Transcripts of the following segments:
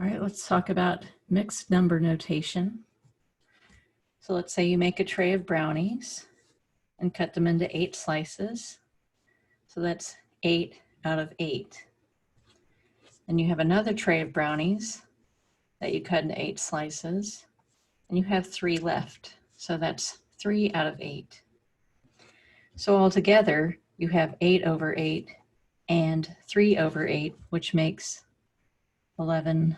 All right, let's talk about mixed number notation. So let's say you make a tray of brownies and cut them into 8 slices. So that's 8 out of 8. And you have another tray of brownies that you cut into 8 slices, and you have 3 left. So that's 3 out of 8. So altogether, you have 8 over 8 and 3 over 8, which makes 11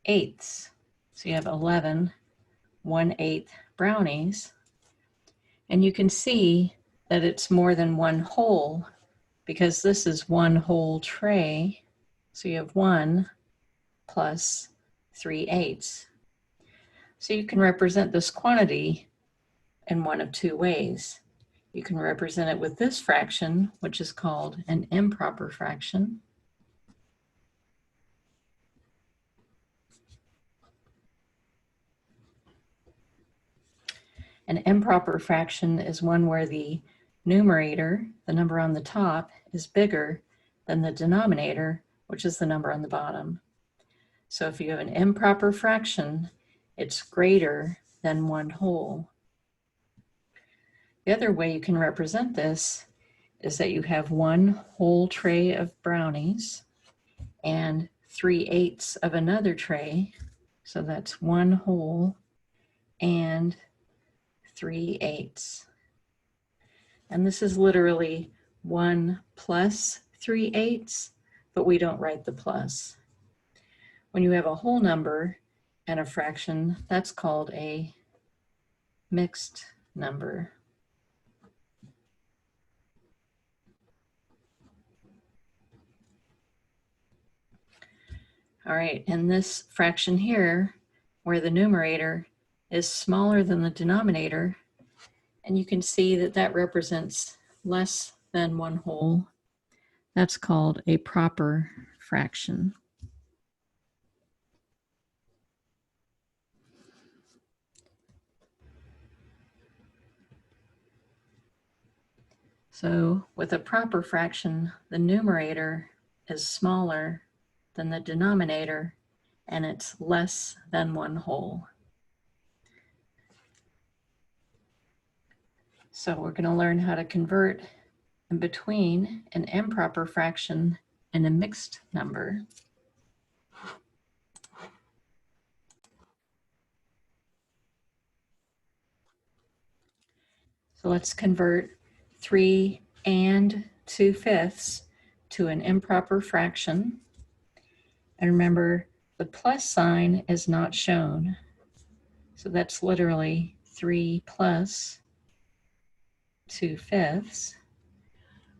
eighths. So you have 11 1/8 brownies. And you can see that it's more than one whole because this is one whole tray. So you have 1 plus 3/8. So you can represent this quantity in one of 2 ways. You can represent it with this fraction, which is called an improper fraction. An improper fraction is one where the numerator, the number on the top, is bigger than the denominator, which is the number on the bottom. So if you have an improper fraction, it's greater than one whole. The other way you can represent this is that you have one whole tray of brownies and 3/8 of another tray. So that's one whole and 3/8. And this is literally 1 plus 3/8, but we don't write the plus. When you have a whole number and a fraction, that's called a mixed number. All right, in this fraction here, where the numerator is smaller than the denominator, and you can see that that represents less than one whole, that's called a proper fraction. So with a proper fraction, the numerator is smaller than the denominator, and it's less than one whole. So we're going to learn how to convert in between an improper fraction and a mixed number. So let's convert 3 and 2/5 to an improper fraction. And remember, the plus sign is not shown. So that's literally 3 plus 2/5.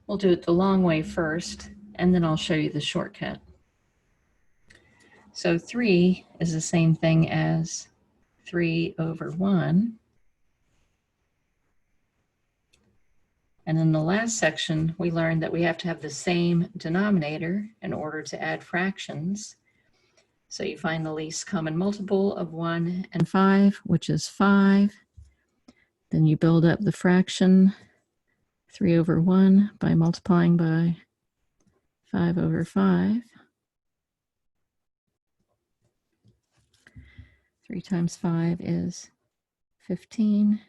We'll do it the long way first, and then I'll show you the shortcut. So 3 is the same thing as 3 over 1. And in the last section, we learned that we have to have the same denominator in order to add fractions. So you find the least common multiple of 1 and 5, which is 5. Then you build up the fraction 3 over 1 by multiplying by 5 over 5. 3 times 5 is 15.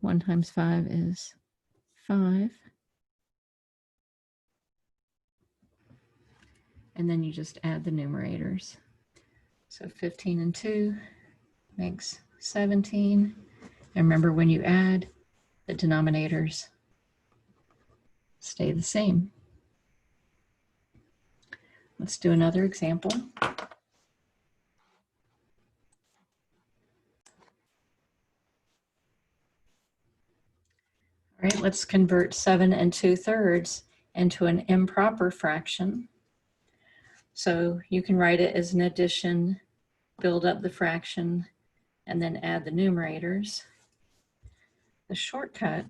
1 times 5 is 5. And then you just add the numerators. So 15 and 2 makes 17. And remember, when you add, the denominators stay the same. Let's do another example. All right, let's convert 7 and 2/3 into an improper fraction. So you can write it as an addition, build up the fraction, and then add the numerators. The shortcut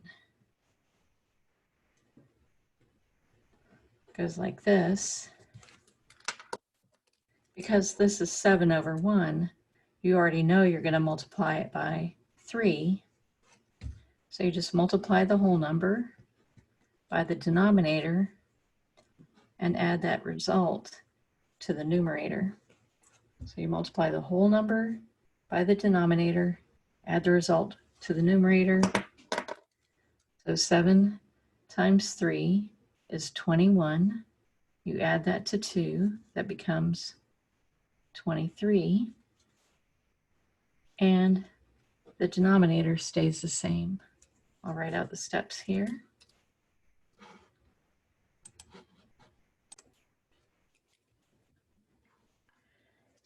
goes like this. Because this is 7 over 1, you already know you're going to multiply it by 3. So you just multiply the whole number by the denominator and add that result to the numerator. So you multiply the whole number by the denominator, add the result to the numerator. So 7 times 3 is 21. You add that to 2, that becomes 23. And the denominator stays the same. I'll write out the steps here.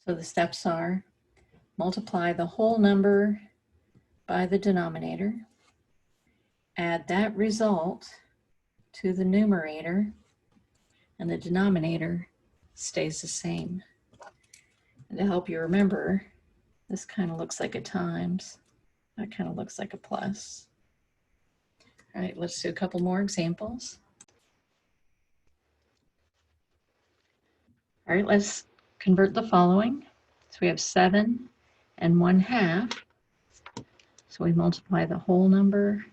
So the steps are multiply the whole number by the denominator, add that result to the numerator, and the denominator stays the same. And to help you remember, this kind of looks like a times. That kind of looks like a plus. All right, let's do a couple more examples. All right, let's convert the following. So we have 7 and 1/2. So we multiply the whole number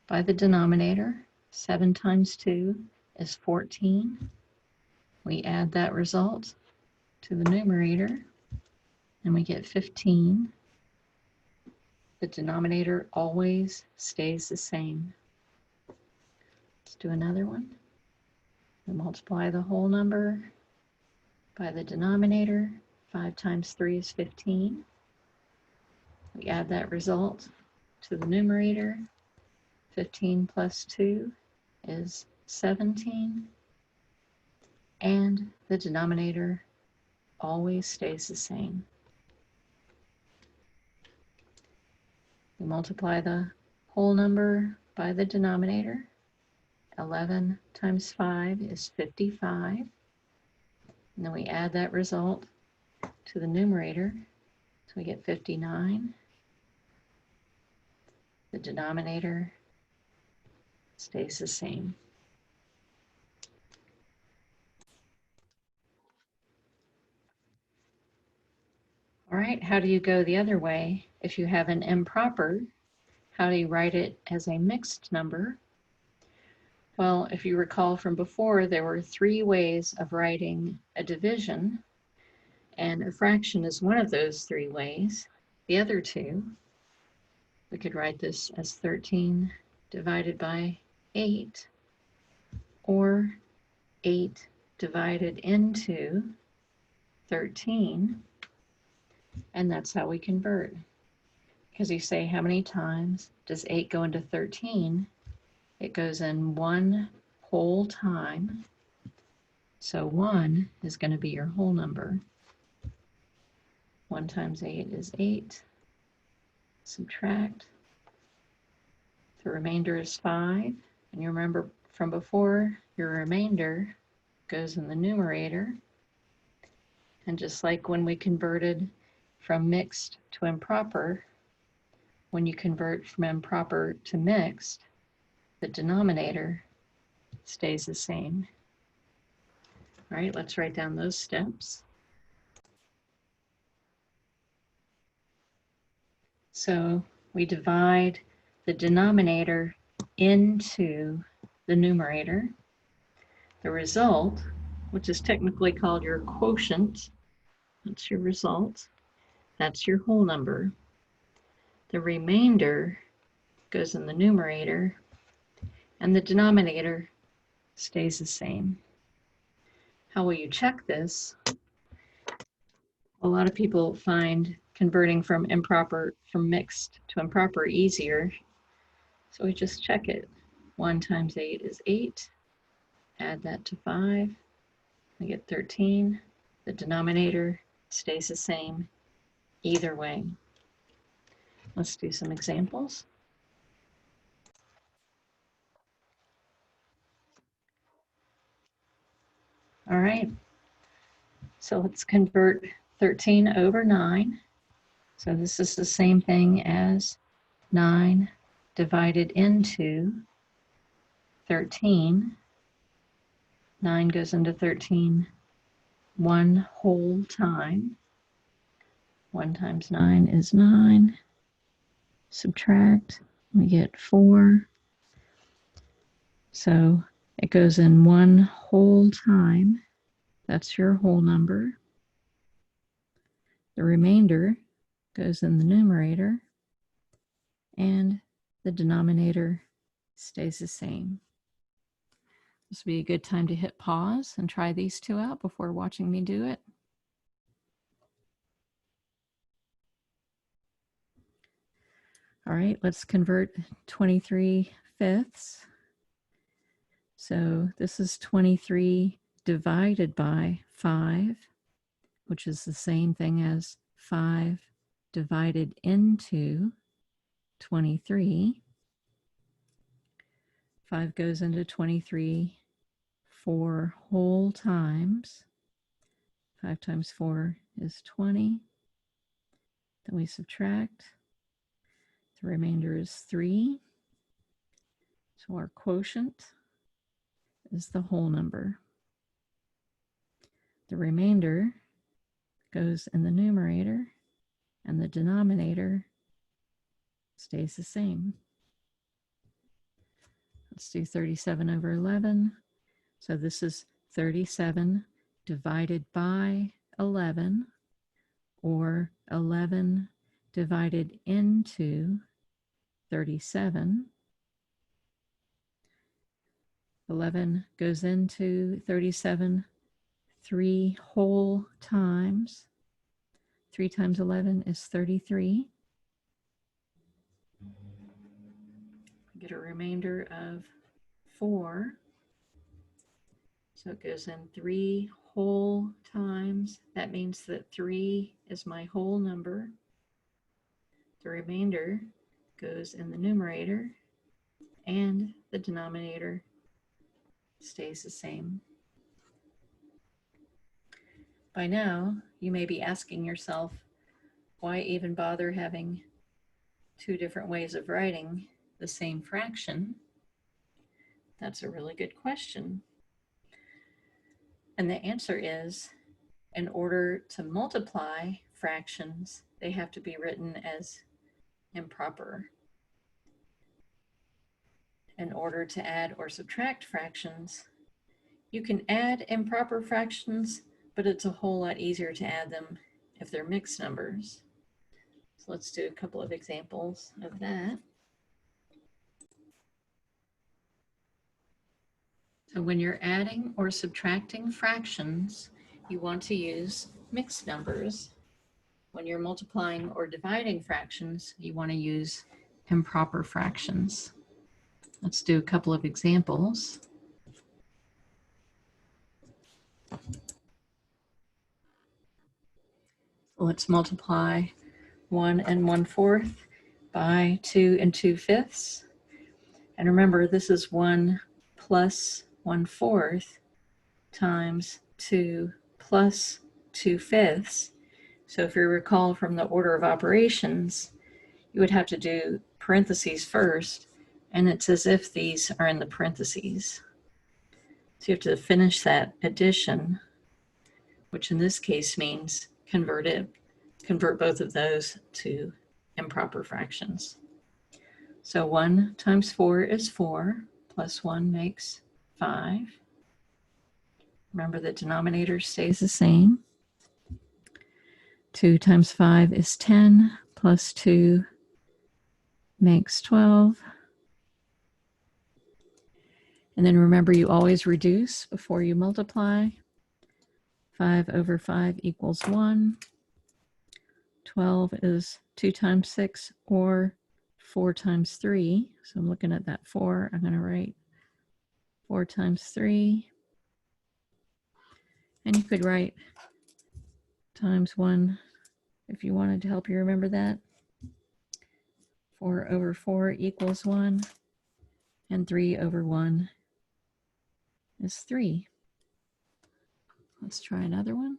by the denominator. 7 times 2 is 14. We add that result to the numerator, and we get 15. The denominator always stays the same. Let's do another one. We multiply the whole number by the denominator. 5 times 3 is 15. We add that result to the numerator. 15 plus 2 is 17. And the denominator always stays the same. We multiply the whole number by the denominator. 11 times 5 is 55. And then we add that result to the numerator. So we get 59. The denominator stays the same. All right, how do you go the other way? If you have an improper, how do you write it as a mixed number? Well, if you recall from before, there were 3 ways of writing a division, and a fraction is one of those 3 ways. The other 2, we could write this as 13 divided by 8, or 8 divided into 13, and that's how we convert. Because you say, how many times does 8 go into 13? It goes in 1 whole time. So 1 is going to be your whole number. 1 times 8 is 8. Subtract. The remainder is 5. And you remember from before, your remainder goes in the numerator. And just like when we converted from mixed to improper, when you convert from improper to mixed, the denominator stays the same. All right, let's write down those steps. So we divide the denominator into the numerator. The result, which is technically called your quotient, that's your result. That's your whole number. The remainder goes in the numerator, and the denominator stays the same. How will you check this? A lot of people find converting from mixed to improper easier. So we just check it. 1 times 8 is 8. Add that to 5. We get 13. The denominator stays the same either way. Let's do some examples. All right. So let's convert 13 over 9. So this is the same thing as 9 divided into 13. 9 goes into 13 1 whole time. 1 times 9 is 9. Subtract, we get 4. So it goes in 1 whole time. That's your whole number. The remainder goes in the numerator, and the denominator stays the same. This would be a good time to hit pause and try these two out before watching me do it. All right, let's convert 23/5. So this is 23 divided by 5, which is the same thing as 5 divided into 23. 5 goes into 23 4 whole times. 5 times 4 is 20. Then we subtract. The remainder is 3. So our quotient is the whole number. The remainder goes in the numerator, and the denominator stays the same. Let's do 37/11. So this is 37 divided by 11, or 11 divided into 37. 11 goes into 37 3 whole times. 3 times 11 is 33. Get a remainder of 4. So it goes in 3 whole times. That means that 3 is my whole number. The remainder goes in the numerator, and the denominator stays the same. By now, you may be asking yourself, why even bother having two different ways of writing the same fraction? That's a really good question. And the answer is, in order to multiply fractions, they have to be written as improper. In order to add or subtract fractions, you can add improper fractions, but it's a whole lot easier to add them if they're mixed numbers. So let's do a couple of examples of that. So when you're adding or subtracting fractions, you want to use mixed numbers. When you're multiplying or dividing fractions, you want to use improper fractions. Let's do a couple of examples. Let's multiply 1 1/4 by 2 2/5. And remember, this is 1 plus 1/4 times 2 plus 2/5. So if you recall from the order of operations, you would have to do parentheses first, and it's as if these are in the parentheses. So you have to finish that addition, which in this case means convert both of those to improper fractions. So 1 times 4 is 4, plus 1 makes 5. Remember, the denominator stays the same. 2 times 5 is 10, plus 2 makes 12. And then remember, you always reduce before you multiply. 5/5 equals 1. 12 is 2 times 6, or 4 times 3. So I'm looking at that 4. I'm going to write 4 times 3. And you could write times 1 if you wanted to help you remember that. 4/4 equals 1. And 3/1 is 3. Let's try another one.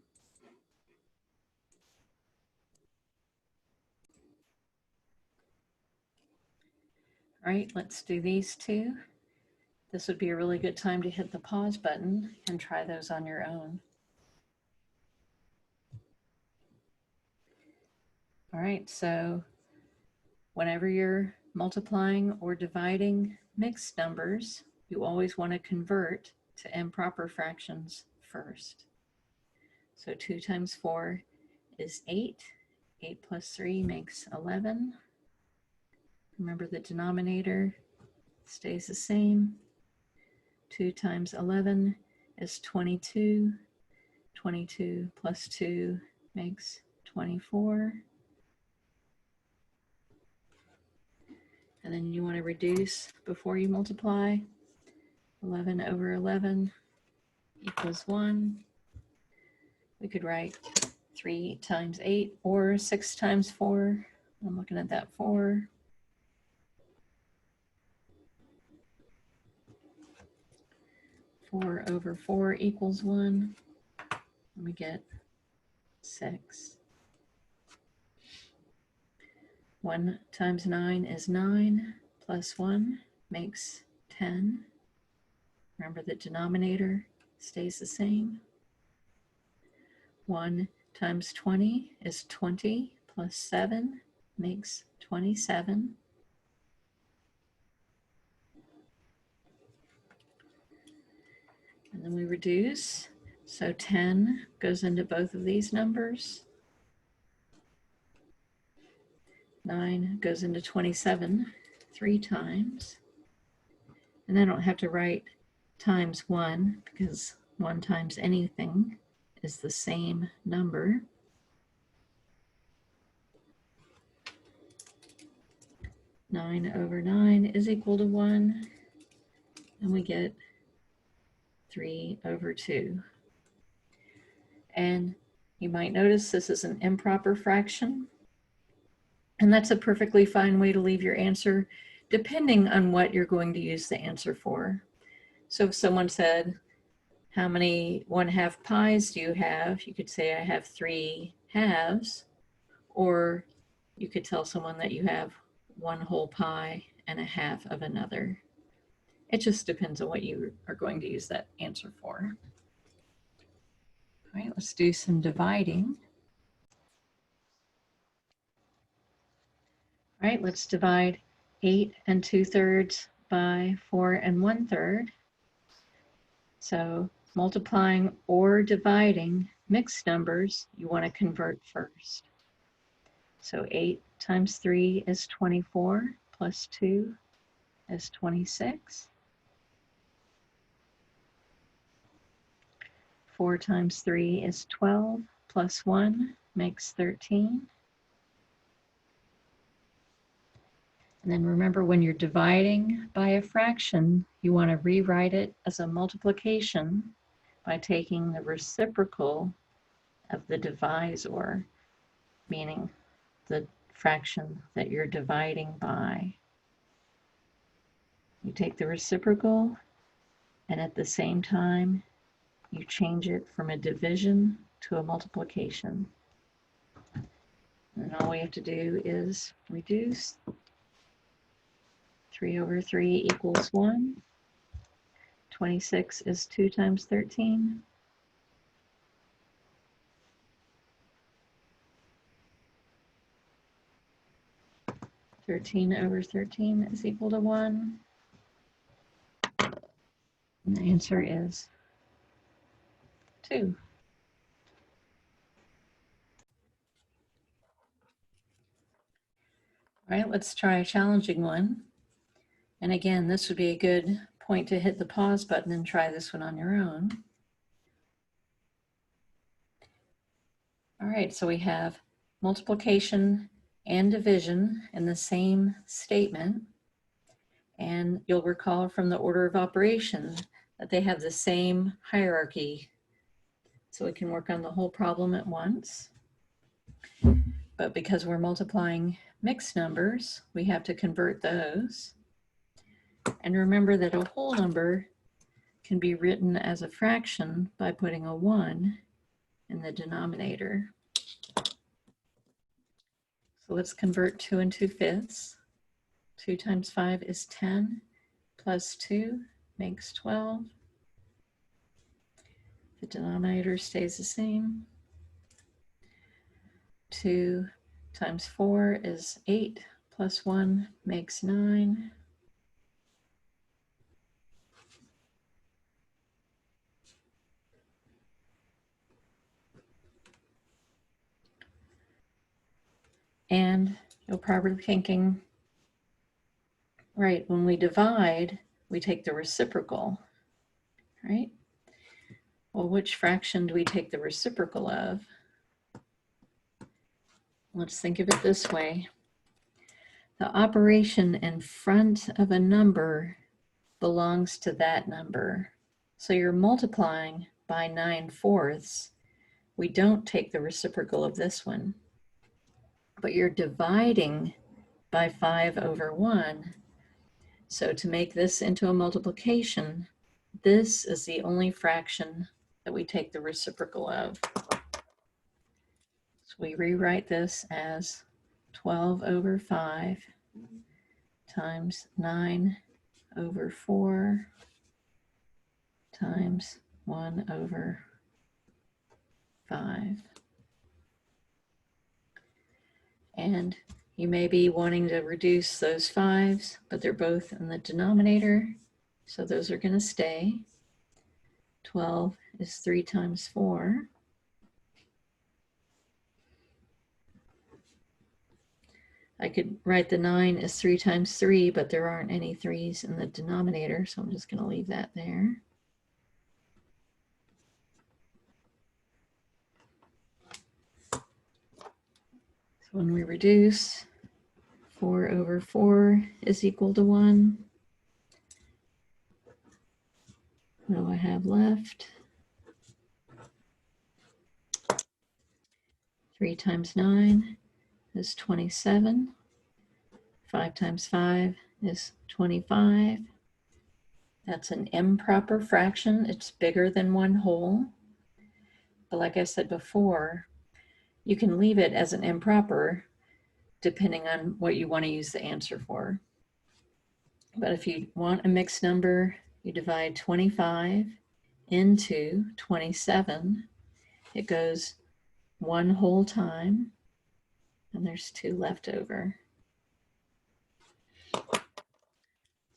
All right, let's do these two. This would be a really good time to hit the pause button and try those on your own. All right, so whenever you're multiplying or dividing mixed numbers, you always want to convert to improper fractions first. So 2 times 4 is 8. 8 plus 3 makes 11. Remember the denominator stays the same. 2 times 11 is 22. 22 plus 2 makes 24. And then you want to reduce before you multiply. 11 over 11 equals 1. We could write 3 times 8 or 6 times 4. I'm looking at that 4. Four over 4 equals 1. And we get 6. 1 times 9 is 9, plus 1 makes 10. Remember the denominator stays the same. 1 times 20 is 20, plus 7 makes 27. And then we reduce. So 10 goes into both of these numbers. 9 goes into 27 3 times. And I don't have to write times 1 because 1 times anything is the same number. Nine over 9 is equal to 1. And we get 3 over 2. And you might notice this is an improper fraction. And that's a perfectly fine way to leave your answer, depending on what you're going to use the answer for. So if someone said, how many 1/2 pies do you have? You could say, I have 3 halves. Or you could tell someone that you have 1 whole pie and a half of another. It just depends on what you are going to use that answer for. All right, let's do some dividing. All right, let's divide 8 2/3 by 4 1/3. So multiplying or dividing mixed numbers, you want to convert first. So 8 times 3 is 24, plus 2 is 26. 4 times 3 is 12, plus 1 makes 13. And then remember, when you're dividing by a fraction, you want to rewrite it as a multiplication by taking the reciprocal of the divisor, meaning the fraction that you're dividing by. You take the reciprocal, and at the same time, you change it from a division to a multiplication. And all we have to do is reduce. 3 over 3 equals 1. 26 is 2 times 13. Thirteen over 13 is equal to 1. And the answer is 2. All right, let's try a challenging one. And again, this would be a good point to hit the pause button and try this one on your own. All right, so we have multiplication and division in the same statement. And you'll recall from the order of operation that they have the same hierarchy. So we can work on the whole problem at once. But because we're multiplying mixed numbers, we have to convert those. And remember that a whole number can be written as a fraction by putting a 1 in the denominator. So let's convert 2 2/5. 2 times 5 is 10, plus 2 makes 12. The denominator stays the same. 2 times 4 is 8, plus 1 makes 9. And you're probably thinking, right, when we divide, we take the reciprocal, right? Well, which fraction do we take the reciprocal of? Let's think of it this way. The operation in front of a number belongs to that number. So you're multiplying by 9/4. We don't take the reciprocal of this one, but you're dividing by 5/1. So to make this into a multiplication, this is the only fraction that we take the reciprocal of. So we rewrite this as 12/5 times 9/4 times 1/5. And you may be wanting to reduce those 5s, but they're both in the denominator, so those are going to stay. 12 is 3 times 4. I could write the 9 as 3 times 3, but there aren't any 3's in the denominator, so I'm just going to leave that there. So when we reduce, 4/4 is equal to 1. What do I have left? 3 times 9 is 27. 5 times 5 is 25. That's an improper fraction. It's bigger than 1 whole. But like I said before, you can leave it as an improper depending on what you want to use the answer for. But if you want a mixed number, you divide 25 into 27. It goes 1 whole time, and there's 2 left over.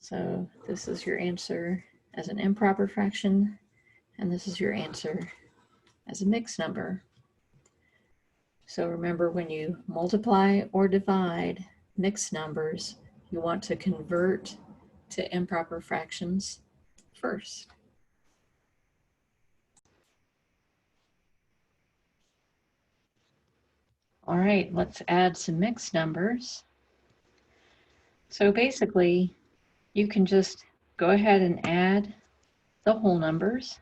So this is your answer as an improper fraction, and this is your answer as a mixed number. So remember, when you multiply or divide mixed numbers, you want to convert to improper fractions first. All right, let's add some mixed numbers. So basically, you can just go ahead and add the whole numbers.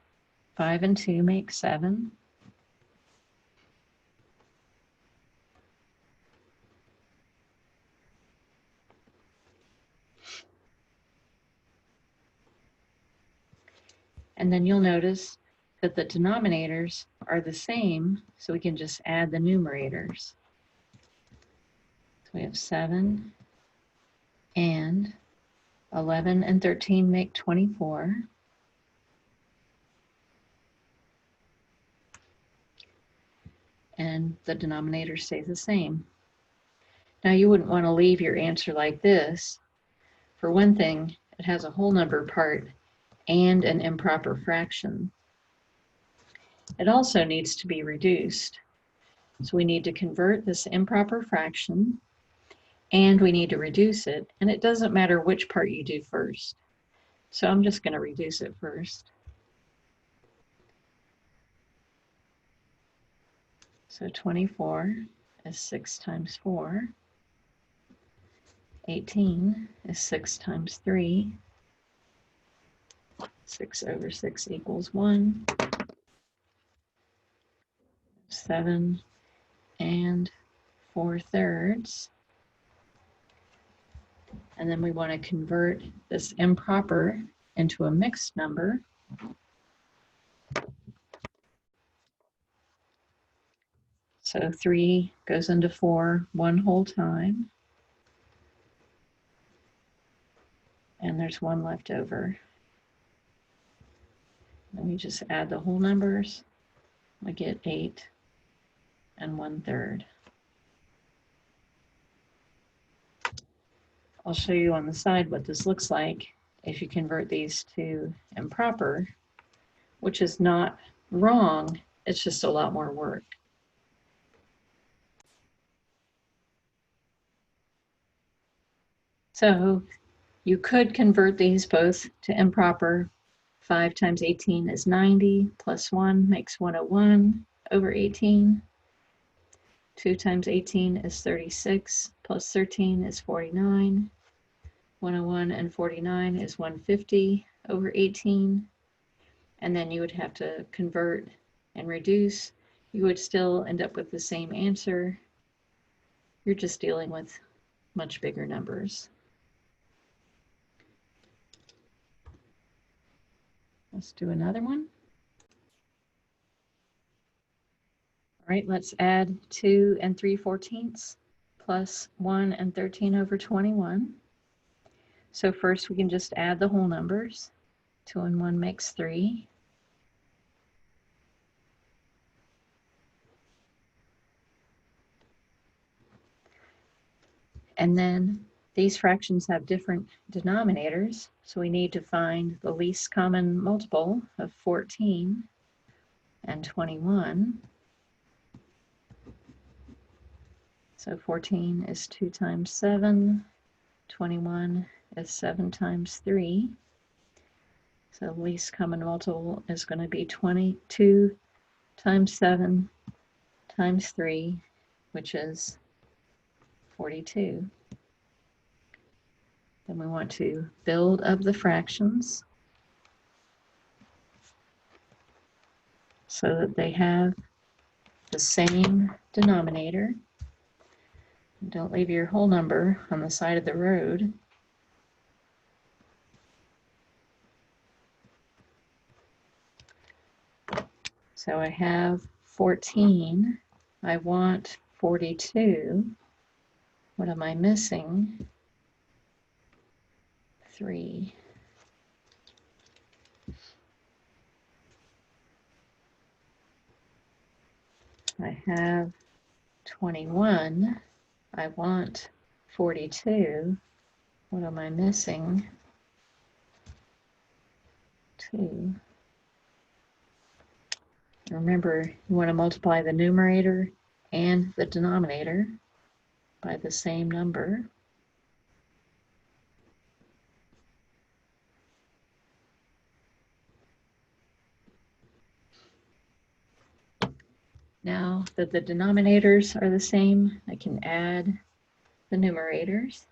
5 and 2 make 7. And then you'll notice that the denominators are the same, so we can just add the numerators. So we have 7 and 11 and 13 make 24. And the denominator stays the same. Now you wouldn't want to leave your answer like this. For one thing, it has a whole number part and an improper fraction. It also needs to be reduced. So we need to convert this improper fraction, and we need to reduce it. And it doesn't matter which part you do first. So I'm just going to reduce it first. So 24 is 6 times 4. 18 is 6 times 3. 6/6 equals 1. 7 and 4/3. And then we want to convert this improper into a mixed number. So 3 goes into 4 1 whole time. And there's 1 left over. Then we just add the whole numbers. We get 8 and 1/3. I'll show you on the side what this looks like if you convert these to improper, which is not wrong, it's just a lot more work. So you could convert these both to improper. 5 times 18 is 90, plus 1 makes 101 over 18. 2 times 18 is 36, plus 13 is 49. 101 and 49 is 150 over 18. And then you would have to convert and reduce. You would still end up with the same answer. You're just dealing with much bigger numbers. Let's do another one. All right, let's add 2 and 3/14 plus 1 and 13 over 21. So first we can just add the whole numbers. 2 and 1 makes 3. And then these fractions have different denominators, so we need to find the least common multiple of 14 and 21. So 14 is 2 times 7, 21 is 7 times 3. So the least common multiple is going to be 22 times 7 times 3, which is 42. Then we want to build up the fractions so that they have the same denominator. Don't leave your whole number on the side of the road. So I have 14. I want 42. What am I missing? 3. I have 21. I want 42. What am I missing? 2. Remember, you want to multiply the numerator and the denominator by the same number. Now that the denominators are the same, I can add the numerators.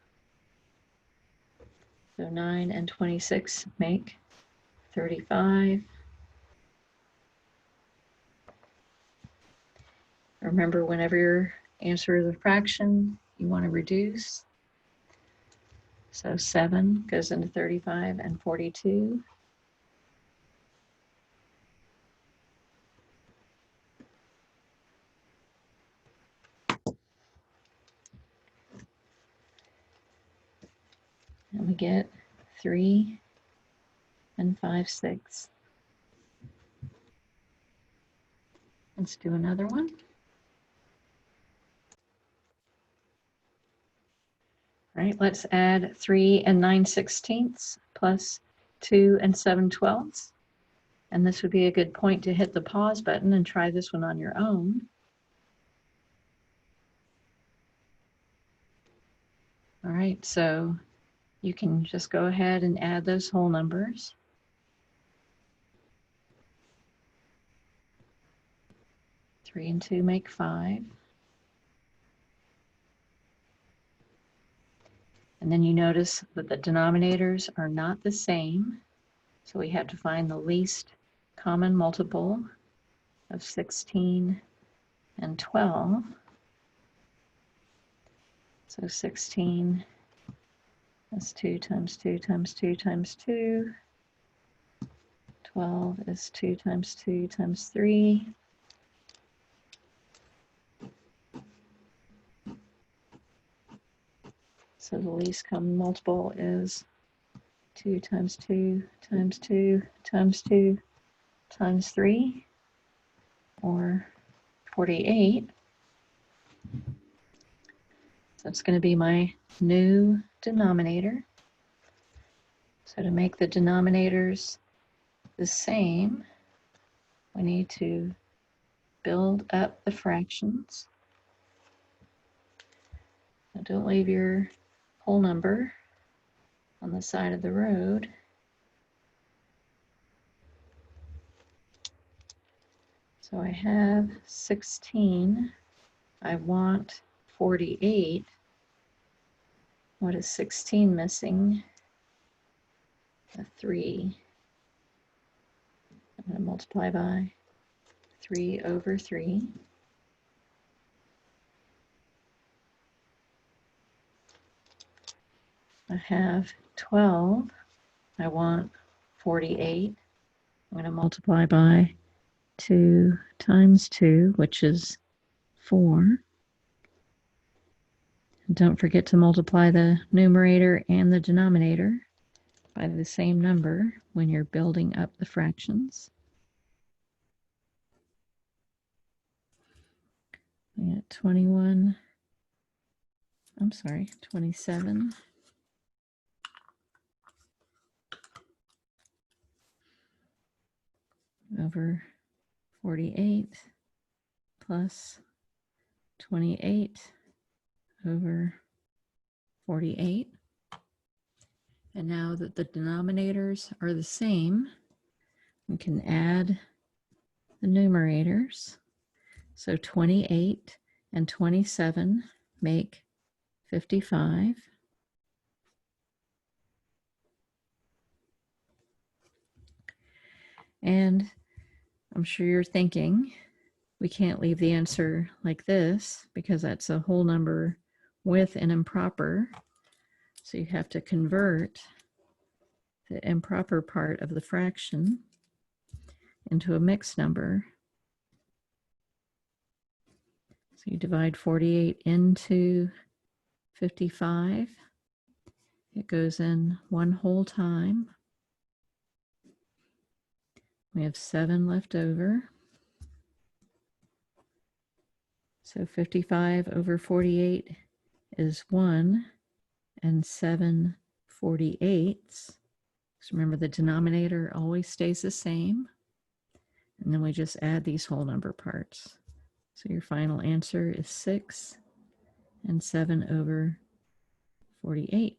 So 9 and 26 make 35. Remember, whenever your answer is a fraction, you want to reduce. So 7 goes into 35 and 42. And we get 3 and 5/6. Let's do another one. All right, let's add 3 and 9/16 plus 2 and 7/12. And this would be a good point to hit the pause button and try this one on your own. All right, so you can just go ahead and add those whole numbers. 3 and 2 make 5. And then you notice that the denominators are not the same. So we have to find the least common multiple of 16 and 12. So 16 is 2 times 2 times 2 times 2. 12 is 2 times 2 times 3. So the least common multiple is 2 times 2 times 2 times 2 times 3, or 48. So it's going to be my new denominator. So to make the denominators the same, we need to build up the fractions. Now don't leave your whole number on the side of the road. So I have 16. I want 48. What is 16 missing? A 3. I'm going to multiply by 3 over 3. I have 12. I want 48. I'm going to multiply by 2 times 2, which is 4. And don't forget to multiply the numerator and the denominator by the same number when you're building up the fractions. We got 27 over 48 plus 28 over 48. And now that the denominators are the same, we can add the numerators. So 28 and 27 make 55. And I'm sure you're thinking, we can't leave the answer like this because that's a whole number with an improper. So you have to convert the improper part of the fraction into a mixed number. So you divide 48 into 55. It goes in one whole time. We have 7 left over. So 55 over 48 is 1 and 7/48. So remember, the denominator always stays the same. And then we just add these whole number parts. So your final answer is 6 and 7/48.